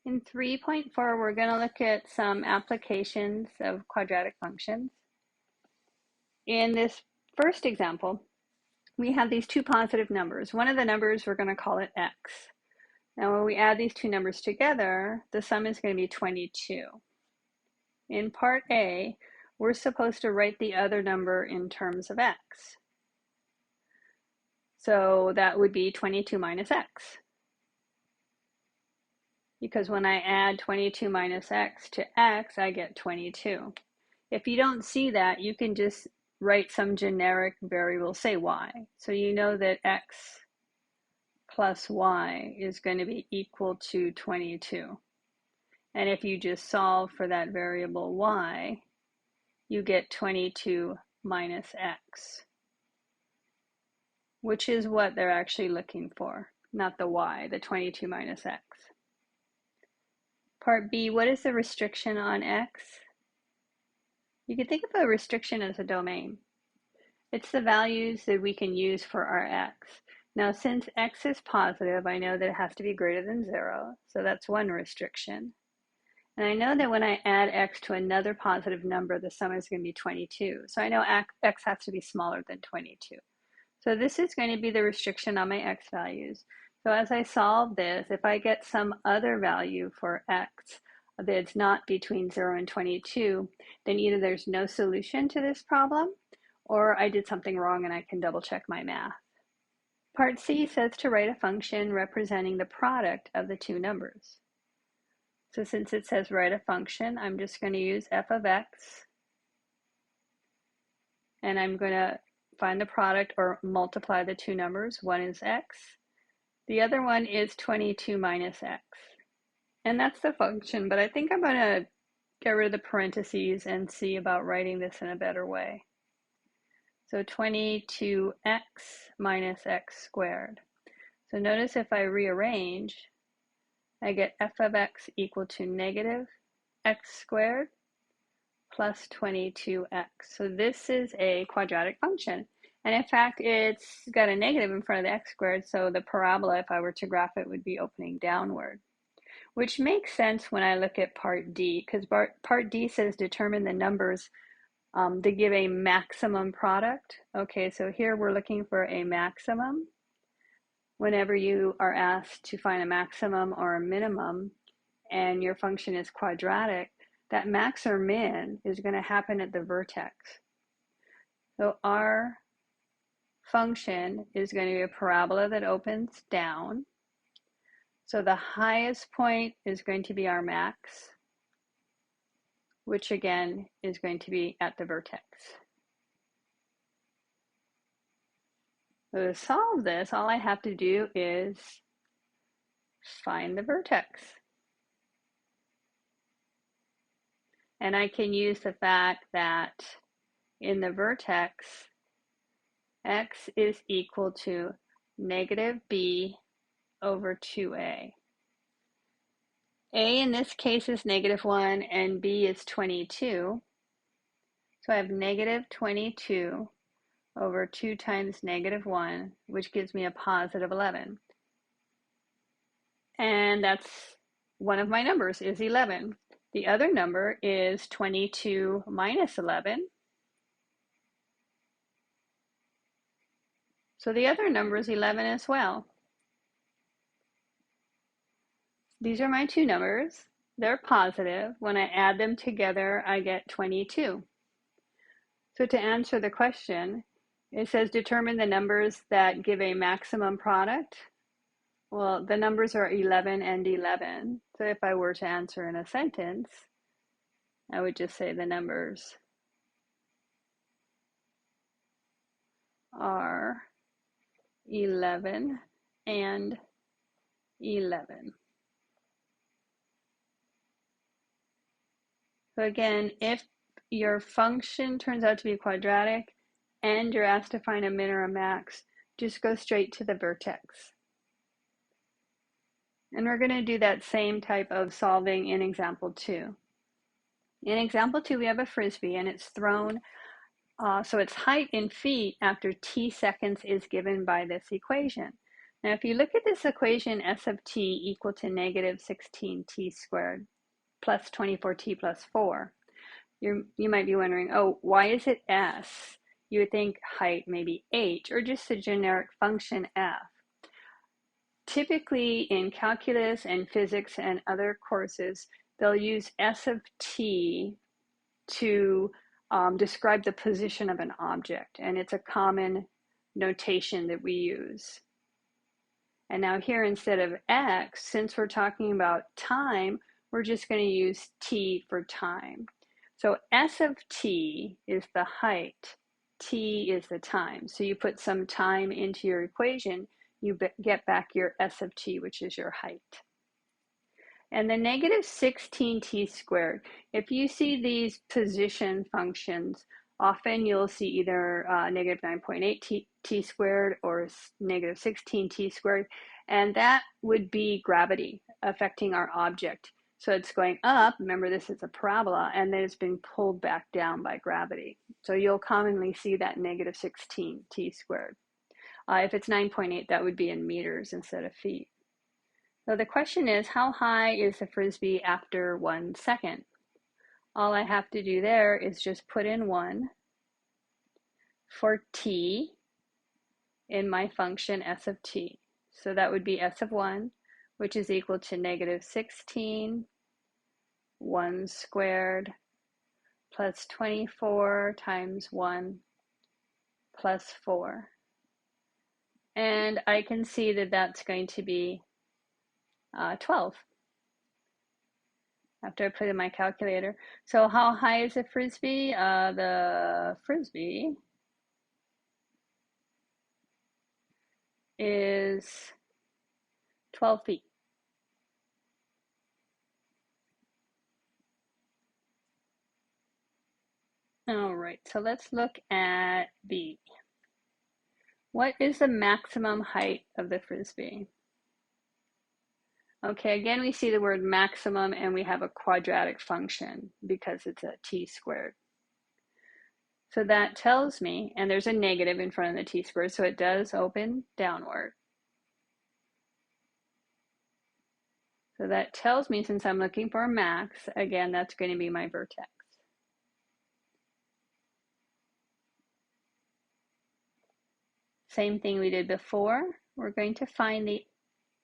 In 3.4, we're going to look at some applications of quadratic functions. In this first example, we have these two positive numbers. One of the numbers, we're going to call it x. Now, when we add these two numbers together, the sum is going to be 22. In part A, we're supposed to write the other number in terms of x. So that would be 22 minus x. Because when I add 22 minus x to x, I get 22. If you don't see that, you can just write some generic variable, say y. So you know that x plus y is going to be equal to 22. And if you just solve for that variable y, you get 22 minus x, which is what they're actually looking for, not the y, the 22 minus x. Part B, what is the restriction on x? You can think of a restriction as a domain. It's the values that we can use for our x. Now, since x is positive, I know that it has to be greater than 0, so that's one restriction. And I know that when I add x to another positive number, the sum is going to be 22. So I know x has to be smaller than 22. So this is going to be the restriction on my x values. So as I solve this, if I get some other value for x that's not between 0 and 22, then either there's no solution to this problem, or I did something wrong and I can double check my math. Part C says to write a function representing the product of the two numbers. So since it says write a function, I'm just going to use f of x, and I'm going to find the product or multiply the two numbers. One is x, the other one is 22 minus x. And that's the function, but I think I'm going to get rid of the parentheses and see about writing this in a better way. So 22x minus x squared. So notice if I rearrange, I get f of x equal to negative x squared plus 22x. So this is a quadratic function. And in fact, it's got a negative in front of the x squared, so the parabola, if I were to graph it, would be opening downward. Which makes sense when I look at part D, because part D says determine the numbers to give a maximum product. Okay, so here we're looking for a maximum. Whenever you are asked to find a maximum or a minimum, and your function is quadratic, that max or min is going to happen at the vertex. So our function is going to be a parabola that opens down. So the highest point is going to be our max, which again is going to be at the vertex. So to solve this, all I have to do is find the vertex. And I can use the fact that in the vertex, x is equal to negative b over 2a. A in this case is -1 and b is 22. So I have negative 22 over 2 times -1, which gives me a positive 11. And that's one of my numbers is 11. The other number is 22 minus 11. So the other number is 11 as well. These are my two numbers. They're positive. When I add them together, I get 22. So to answer the question, it says determine the numbers that give a maximum product. Well, the numbers are 11 and 11. So if I were to answer in a sentence, I would just say the numbers are 11 and 11. So again, if your function turns out to be quadratic and you're asked to find a min or a max, just go straight to the vertex. And we're going to do that same type of solving in example 2. In example 2, we have a frisbee and it's thrown, so its height in feet after t seconds is given by this equation. Now, if you look at this equation, s of t equal to negative 16t squared plus 24t plus 4, you might be wondering, oh, why is it s? You would think height maybe h, or just the generic function f. Typically in calculus and physics and other courses, they'll use s of t to describe the position of an object, and it's a common notation that we use. And now here, instead of x, since we're talking about time, we're just going to use t for time. So s of t is the height, t is the time. So you put some time into your equation, you get back your s of t, which is your height. And the negative 16t squared, if you see these position functions, often you'll see either negative 9.8 t squared or negative 16t squared, and that would be gravity affecting our object. So it's going up, remember this is a parabola, and then it's being pulled back down by gravity. So you'll commonly see that negative 16t squared. If it's 9.8, that would be in meters instead of feet. So the question is, how high is the Frisbee after 1 second? All I have to do there is just put in 1 for t in my function s of t. So that would be s of 1, which is equal to negative 16, 1 squared, plus 24 times 1 plus 4. And I can see that that's going to be 12 after I put in my calculator. So how high is the Frisbee? The Frisbee is 12 feet. All right, so let's look at B. What is the maximum height of the Frisbee? Okay, again, we see the word maximum and we have a quadratic function because it's a t squared. So that tells me, and there's a negative in front of the t squared, so it does open downward. So that tells me, since I'm looking for a max, again, that's going to be my vertex. Same thing we did before. We're going to find the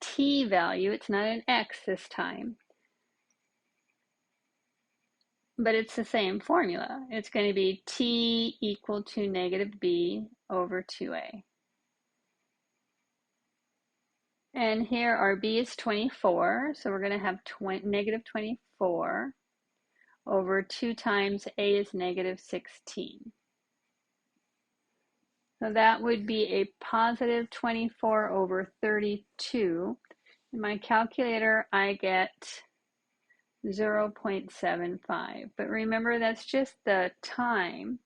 t value. It's not an x this time, but it's the same formula. It's going to be t equal to negative b over 2a. And here our b is 24, so we're going to have negative 24 over 2 times a is negative 16. So that would be a positive 24 over 32. In my calculator, I get 0.75. But remember, that's just the time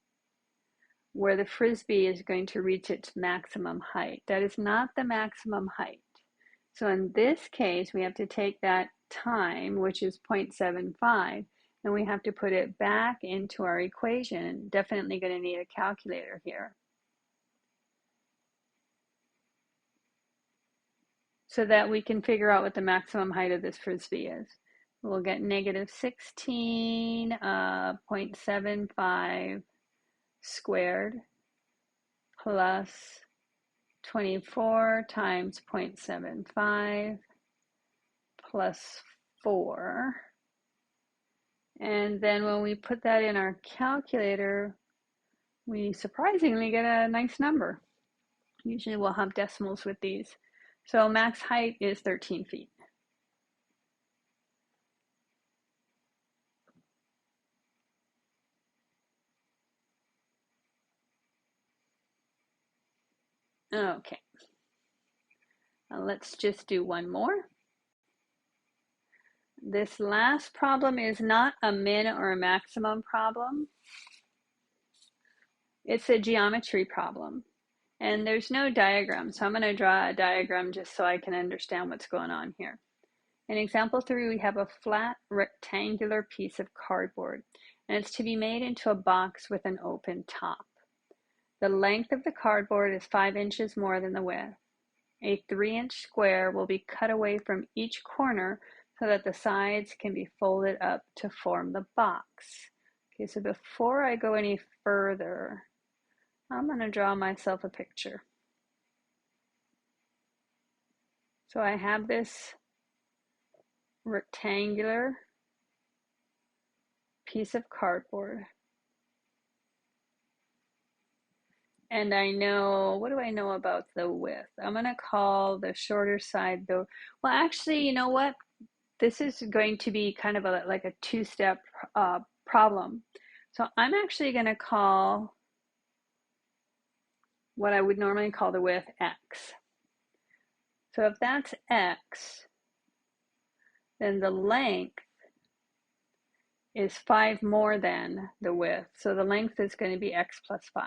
where the Frisbee is going to reach its maximum height. That is not the maximum height. So in this case, we have to take that time, which is 0.75, and we have to put it back into our equation. Definitely going to need a calculator here, so that we can figure out what the maximum height of this Frisbee is. We'll get negative 16.75 squared plus 24 times 0.75 plus 4. And then when we put that in our calculator, we surprisingly get a nice number. Usually we'll have decimals with these. So max height is 13 feet. Okay, let's just do one more. This last problem is not a min or a maximum problem. It's a geometry problem. And there's no diagram, so I'm going to draw a diagram just so I can understand what's going on here. In example 3, we have a flat rectangular piece of cardboard, and it's to be made into a box with an open top. The length of the cardboard is 5 inches more than the width, A 3-inch square will be cut away from each corner so that the sides can be folded up to form the box. Okay, so before I go any further, I'm going to draw myself a picture. So I have this rectangular piece of cardboard. And I know, what do I know about the width? I'm going to call the shorter side the, well, actually, you know what? This is going to be kind of like a two-step problem. So I'm actually going to call what I would normally call the width X. So if that's X, then the length is 5 more than the width. So the length is going to be X plus 5.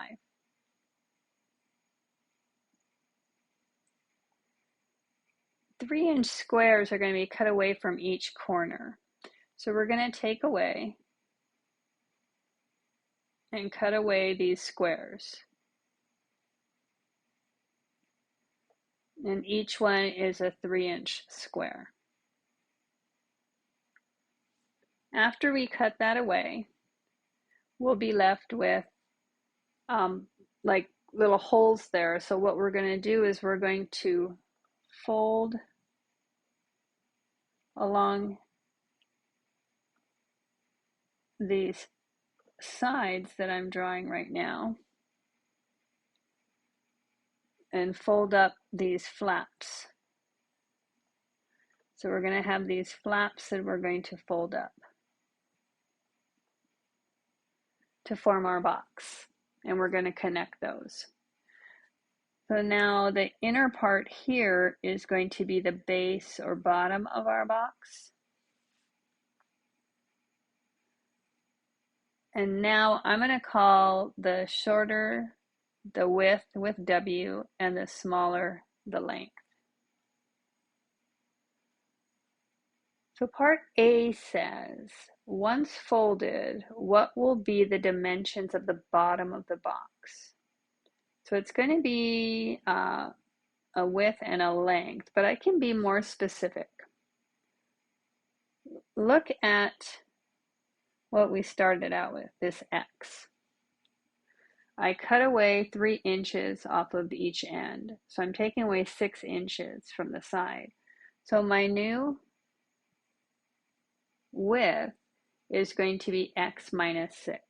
Three-inch squares are going to be cut away from each corner. So we're going to take away and cut away these squares. And each one is a 3-inch square. After we cut that away, we'll be left with like little holes there. So what we're going to do is we're going to fold along these sides that I'm drawing right now and fold up these flaps. So we're going to have these flaps that we're going to fold up to form our box, and we're going to connect those. So now the inner part here is going to be the base or bottom of our box. And now I'm going to call the shorter the width with W and the smaller the length. So part A says, once folded, what will be the dimensions of the bottom of the box? So it's going to be a width and a length, but I can be more specific. Look at what we started out with, this X. I cut away 3 inches off of each end. So I'm taking away 6 inches from the side. So my new width is going to be X minus 6.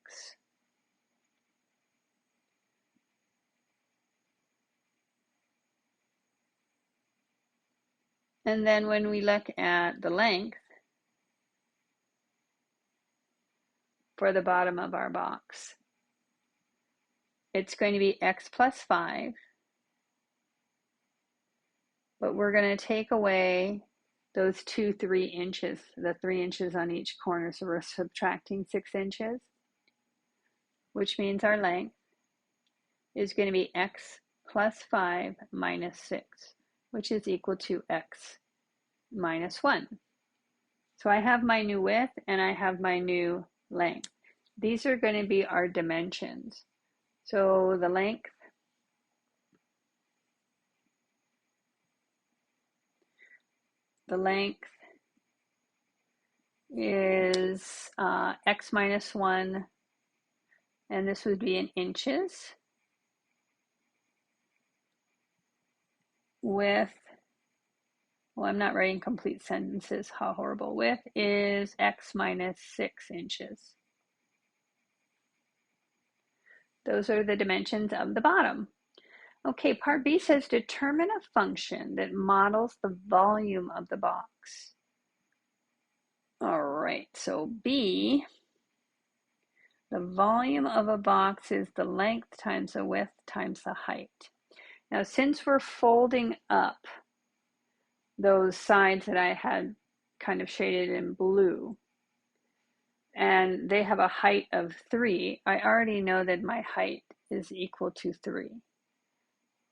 And then when we look at the length for the bottom of our box, it's going to be X plus 5, but we're going to take away those 3 inches, the 3 inches on each corner. So we're subtracting 6 inches, which means our length is going to be X plus 5 minus 6, which is equal to X minus 1. So I have my new width and I have my new length. These are going to be our dimensions. So the length is X minus 1, and this would be in inches. Width, well, I'm not writing complete sentences, how horrible. Width is X minus 6 inches. Those are the dimensions of the bottom. Okay, part B says determine a function that models the volume of the box. All right, so B, the volume of a box is the length times the width times the height. Now, since we're folding up those sides that I had kind of shaded in blue, and they have a height of 3, I already know that my height is equal to 3.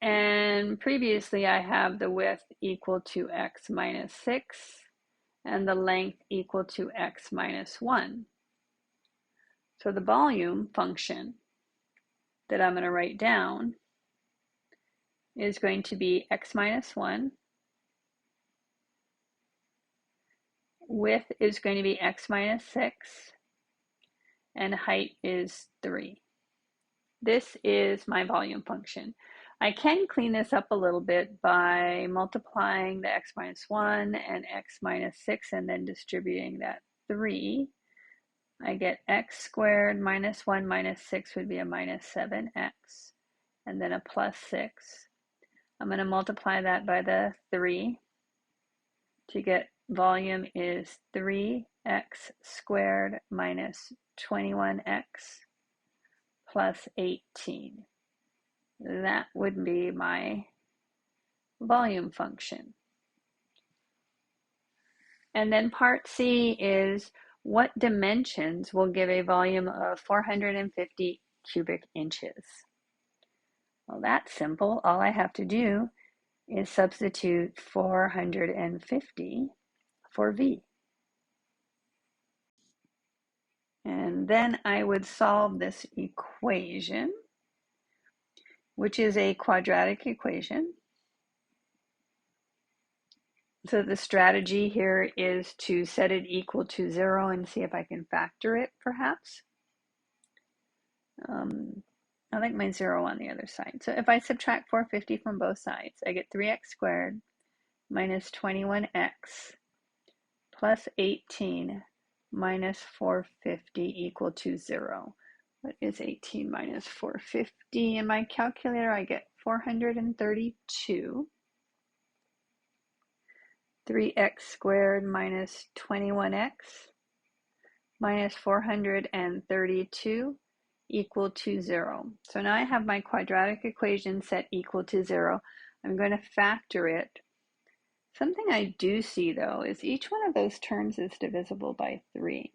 And previously I have the width equal to X minus 6 and the length equal to X minus 1. So the volume function that I'm going to write down is going to be x minus 1. Width is going to be x minus 6. And height is 3. This is my volume function. I can clean this up a little bit by multiplying the x minus 1 and x minus 6 and then distributing that 3. I get x squared minus 1 minus 6 would be a minus 7x, and then a plus 6. I'm going to multiply that by the 3 to get volume is 3x squared minus 21x plus 18. That would be my volume function. And then part C is what dimensions will give a volume of 450 cubic inches? Well, that's simple. All I have to do is substitute 450 for V. And then I would solve this equation, which is a quadratic equation. So the strategy here is to set it equal to 0 and see if I can factor it, perhaps. I like my 0 on the other side. So if I subtract 450 from both sides, I get 3x squared minus 21x plus 18 minus 450 equal to 0. What is 18 minus 450? In my calculator, I get 432. 3x squared minus 21x minus 432 equal to 0. So now I have my quadratic equation set equal to 0. I'm going to factor it. Something I do see, though, is each one of those terms is divisible by 3.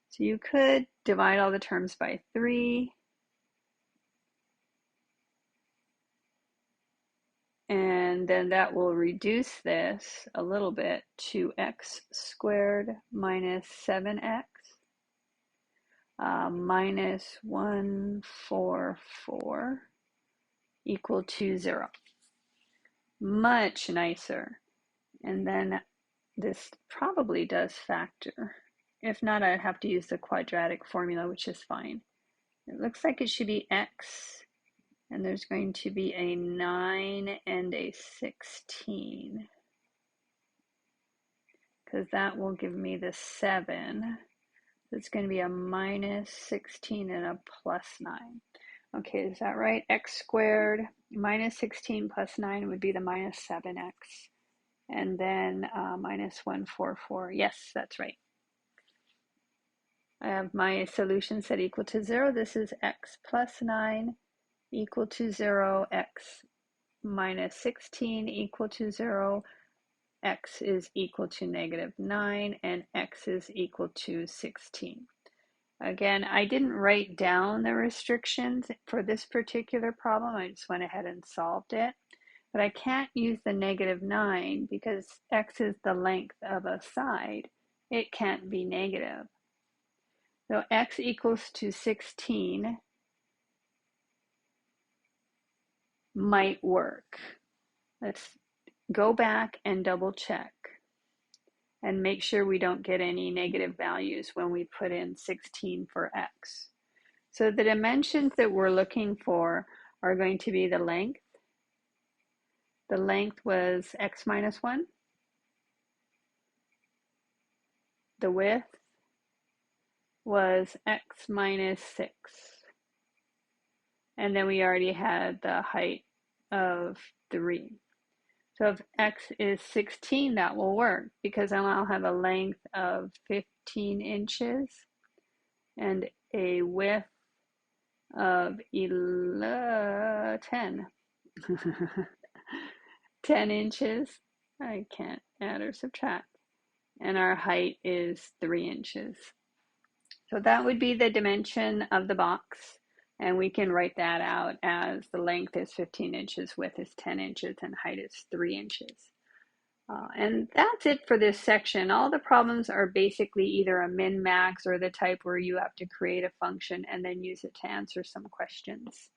So you could divide all the terms by 3. And then that will reduce this a little bit to x squared minus 7x minus 144 equal to 0. Much nicer. And then this probably does factor. If not, I'd have to use the quadratic formula, which is fine. It looks like it should be x, and there's going to be a 9 and a 16, because that will give me the 7. It's going to be a minus 16 and a plus 9. Okay, is that right? X squared minus 16 plus 9 would be the minus 7x. And then minus 144. Yes, that's right. I have my solution set equal to 0. This is x plus 9 equal to 0, x minus 16 equal to 0, x is equal to negative 9, and x is equal to 16. Again, I didn't write down the restrictions for this particular problem. I just went ahead and solved it. But I can't use the negative 9 because x is the length of a side. It can't be negative. So x equals to 16 might work. Let's go back and double check and make sure we don't get any negative values when we put in 16 for x. So the dimensions that we're looking for are going to be the length. The length was x minus 1. The width was x minus 6. And then we already had the height of 3. So if x is 16, that will work because then I'll have a length of 15 inches and a width of 10. 10 inches. I can't add or subtract. And our height is 3 inches. So that would be the dimension of the box. And we can write that out as the length is 15 inches, width is 10 inches, and height is 3 inches. And that's it for this section. All the problems are basically either a min-max or the type where you have to create a function and then use it to answer some questions.